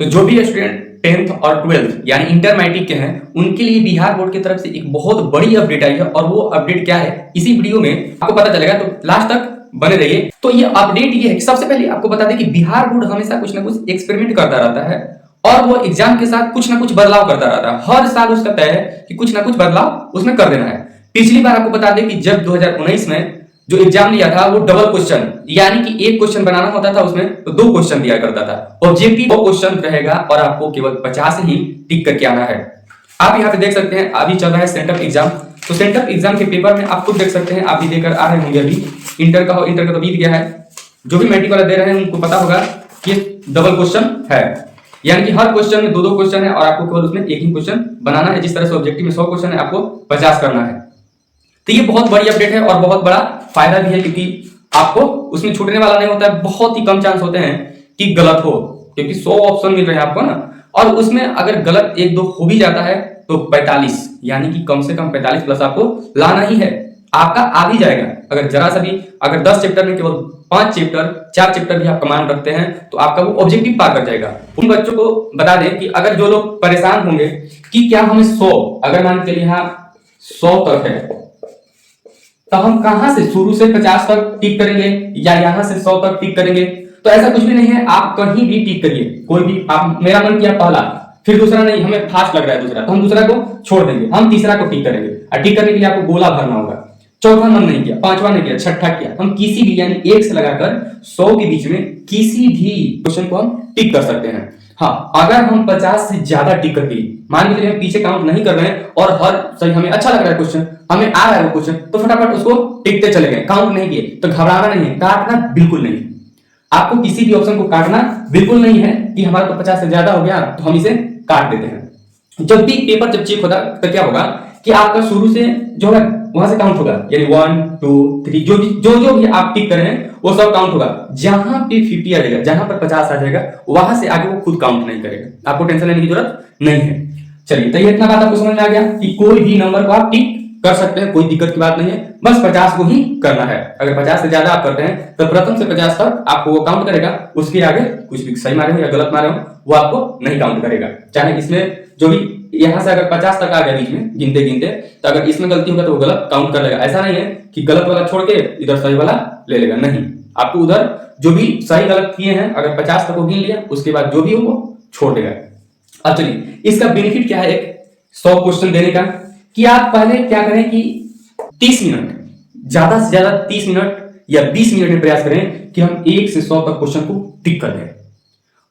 तो जो भी स्टूडेंट 10th और 12th यानी इंटर मैट्रिक के हैं उनके लिए बिहार बोर्ड की तरफ से एक बहुत बड़ी अपडेट आई है। और वो अपडेट क्या है इसी वीडियो में आपको पता चलेगा, तो लास्ट तक बने रहिए। तो ये अपडेट ये है कि सबसे पहले आपको बता दें कि बिहार बोर्ड हमेशा कुछ ना कुछ एक्सपेरिमेंट करता रहता है और वो एग्जाम के साथ कुछ ना कुछ बदलाव करता रहता है। हर साल उसका तय है कि कुछ ना कुछ बदलाव उसमें कर देना है। पिछली बार आपको बता दें कि जब 2019 में जो एग्जाम लिया था वो डबल क्वेश्चन यानी कि एक क्वेश्चन बनाना होता था उसमें तो 2 क्वेश्चन दिया करता था। ऑब्जेक्टिव 2 क्वेश्चन रहेगा और आपको केवल 50 ही टिक करके आना है। आप यहाँ पे देख सकते हैं अभी चल रहा है सेंटअप एग्जाम। तो सेंटअप एग्जाम के पेपर में आप खुद देख सकते हैं, आप भी देकर आ रहे होंगे। अभी इंटर का तो बीत गया है, जो भी मैट्रिक वाला दे रहे हैं उनको पता होगा कि डबल क्वेश्चन है, यानी कि हर क्वेश्चन में 2-2 क्वेश्चन है और आपको केवल उसमें एक ही क्वेश्चन बनाना है। जिस तरह से ऑब्जेक्टिव में 100 क्वेश्चन है आपको 50 करना है। तो ये बहुत बड़ी अपडेट है और बहुत बड़ा फायदा भी है, क्योंकि आपको उसमें छूटने वाला नहीं होता है। बहुत ही कम चांस होते हैं कि गलत हो, क्योंकि 100 ऑप्शन मिल रहे हैं आपको ना, और उसमें अगर गलत 1-2 हो भी जाता है तो 45 यानी कि कम से कम 45 प्लस आपको लाना ही है। आपका आ भी जाएगा। अगर जरा सा भी, अगर 10 चैप्टर में केवल 5 चैप्टर 4 चैप्टर भी आप कमांड रखते हैं तो आपका वो ऑब्जेक्टिव पार कर जाएगा। उन बच्चों को बता दें कि अगर जो लोग परेशान होंगे कि क्या हमें 100, अगर मान चलिए यहाँ 100 तक है तो हम कहां से शुरू से 50 तक टिक करेंगे या यहां से 100 तक टिक करेंगे, तो ऐसा कुछ भी नहीं है। आप कहीं भी टिक करिए, कोई भी। आप, मेरा मन किया पहला, फिर दूसरा नहीं, हमें फास्ट लग रहा है दूसरा, तो हम दूसरा को छोड़ देंगे, हम तीसरा को टिक करेंगे। और टिक करने के लिए आपको गोला भरना होगा। चौथा मन नहीं किया, पांचवा नहीं किया, छठा किया, हम किसी भी यानी 1 से लगाकर 100 के बीच में किसी भी क्वेश्चन को हम टिक कर सकते हैं। हाँ, अगर हम 50 से ज्यादा टिक करके, मान के चलिए हम पीछे काउंट नहीं कर रहे हैं और हर सही हमें अच्छा लग रहा है क्वेश्चन, हमें आ रहा है वो क्वेश्चन, तो फटाफट उसको टिकते चले गए, काउंट नहीं किए। तो घबराना नहीं है, काटना बिल्कुल नहीं। आपको किसी भी ऑप्शन को काटना बिल्कुल नहीं है कि हमारा तो 50 से ज्यादा हो गया तो हम इसे काट देते हैं। जब भी पेपर जब चेक होता तो क्या होगा कि आपका शुरू से जो है वहां से काउंट होगा, यानी 1 2 3 जो भी आप टिक कर रहे हैं वो सब काउंट होगा। जहां पे 50 आ जाएगा, जहां पर 50 आ जाएगा, वहां से आगे वो खुद काउंट नहीं करेगा। आपको टेंशन लेने की जरूरत नहीं है। चलिए, तो ये इतना बात आपको समझ में आ गया कि कोई भी नंबर को आप टिक कर सकते हैं, कोई दिक्कत की बात नहीं है। बस 50 को ही करना है। अगर 50 से ज्यादा आप करते हैं तो प्रथम से 50 तक आपको वो काउंट करेगा। उसके आगे कुछ भी सही मारे हो या गलत मारे हो वो आपको नहीं काउंट करेगा। चाहे इसमें जो भी यहां से अगर 50 तक आ गया बीच में गिनते गिनते, तो अगर इसमें गलती होगा तो वो गलत काउंट कर लेगा। ऐसा नहीं है कि गलत वाला छोड़ के इधर सही वाला ले लेगा, नहीं। आपको उधर जो भी सही गलत किए हैं अगर 50 तक को गिन लिया, उसके बाद जो भी हो वो छोड़ देगा। अब चलिए, इसका बेनिफिट क्या है एक 100 क्वेश्चन देने का, कि आप पहले क्या करें कि 30 मिनट, ज्यादा से ज्यादा 30 मिनट या 20 मिनट में प्रयास करें कि हम 1 से 100 तक क्वेश्चन को टिक कर दें।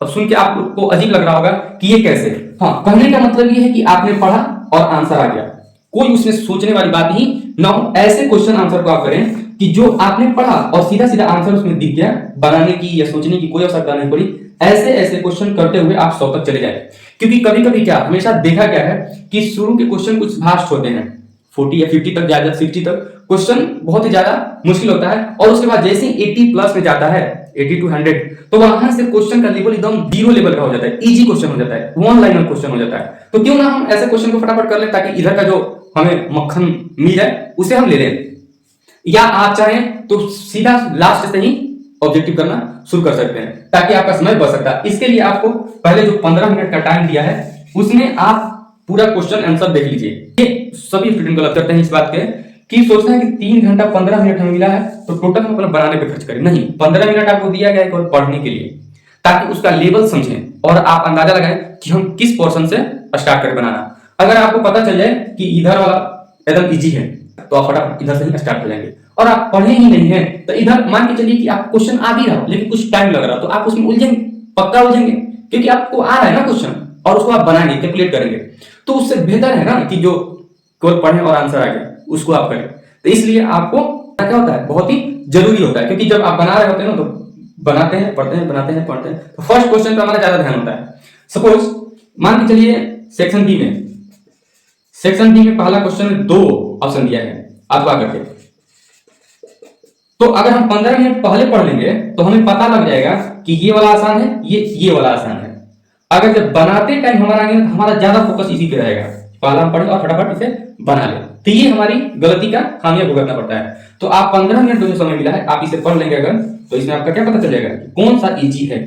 अब सुन के आपको अजीब लग रहा होगा कि ये कैसे। हाँ, कहने का मतलब ये है कि आपने पढ़ा और आंसर आ गया, कोई उसमें सोचने वाली बात ही ना हो। ऐसे क्वेश्चन आंसर को आप करें कि जो आपने पढ़ा और सीधा सीधा आंसर उसमें दिख गया, बनाने की या सोचने की कोई आवश्यकता नहीं पड़ी। ऐसे क्वेश्चन करते हुए आप 100 तक चले जाए। क्योंकि कभी कभी क्या हमेशा देखा गया है कि शुरू के क्वेश्चन कुछ भास्ट होते हैं, 40 या 50 तक, ज्यादा 60 तक क्वेश्चन बहुत ही ज्यादा मुश्किल होता है। और उसके बाद जैसे 80 प्लस में जाता है, 80 to 100, तो वहां से क्वेश्चन का लेवल एकदम 0 लेवल का हो जाता है, इजी क्वेश्चन हो जाता है, वन लाइनर क्वेश्चन हो जाता है। तो क्यों ना हम ऐसे क्वेश्चन को फटाफट कर लें ताकि इधर का जो हमें मक्खन मिल जाए उसे हम ले लें। या आप चाहें तो सीधा लास्ट से ही ऑब्जेक्टिव करना शुरू कर सकते हैं ताकि आपका समय बच सकता है। इसके लिए आपको पहले जो 15 मिनट का टाइम दिया है उसमें आप पूरा क्वेश्चन आंसर देख लीजिए। ये सभी स्टूडेंट गलत करते हैं इस बात के कि सोचते हैं कि 3 घंटा 15 मिनट हमें मिला है तो टोटल हम अपना बनाने पे खर्च करें। नहीं, 15 मिनट आपको दिया गया है केवल पढ़ने के लिए, ताकि उसका लेवल समझें और आप अंदाजा लगाएं कि हम किस पोर्शन से स्टार्ट करें बनाना। अगर आपको पता चल जाए कि इधर वाला एकदम इजी है तो आप फटाफट इधर से ही स्टार्ट कर जाएंगे। और आप पढ़े ही नहीं है तो इधर मान के चलिए कि आप क्वेश्चन आ भी रहा हो लेकिन कुछ टाइम लग रहा हो तो आप उसमें उलझेंगे, पक्का उलझेंगे, क्योंकि आपको आ रहा है ना क्वेश्चन और उसको आप बनाएंगे, कैलकुलेट करेंगे। तो उससे बेहतर है ना कि जो केवल पढ़ें और आंसर आ गया उसको आप करें। तो इसलिए आपको क्या होता है, बहुत ही जरूरी होता है, क्योंकि जब आप बना रहे होते हैं ना तो बनाते हैं, पढ़ते हैं, बनाते हैं, पढ़ते हैं, तो फर्स्ट क्वेश्चन पे हमारा ज्यादा ध्यान होता है। सपोज मान के चलिए सेक्शन बी में पहला क्वेश्चन में 2 ऑप्शन दिया है अथवा करके, तो अगर हम 15 मिनट पहले पढ़ लेंगे तो हमें पता लग जाएगा कि ये वाला आसान है, ये वाला आसान है। अगर जब बनाते टाइम हमारा आएंगे तो हमारा ज्यादा फोकस इसी पे रहेगा, पहला हम पढ़े और फटाफट इसे बना ले। तो ये हमारी गलती का खामियां भुगतना पड़ता है। तो आप 15 मिनट जो समय मिला है आप इसे पढ़ लेंगे अगर, तो इसमें आपका क्या पता चलेगा कौन सा इजी है।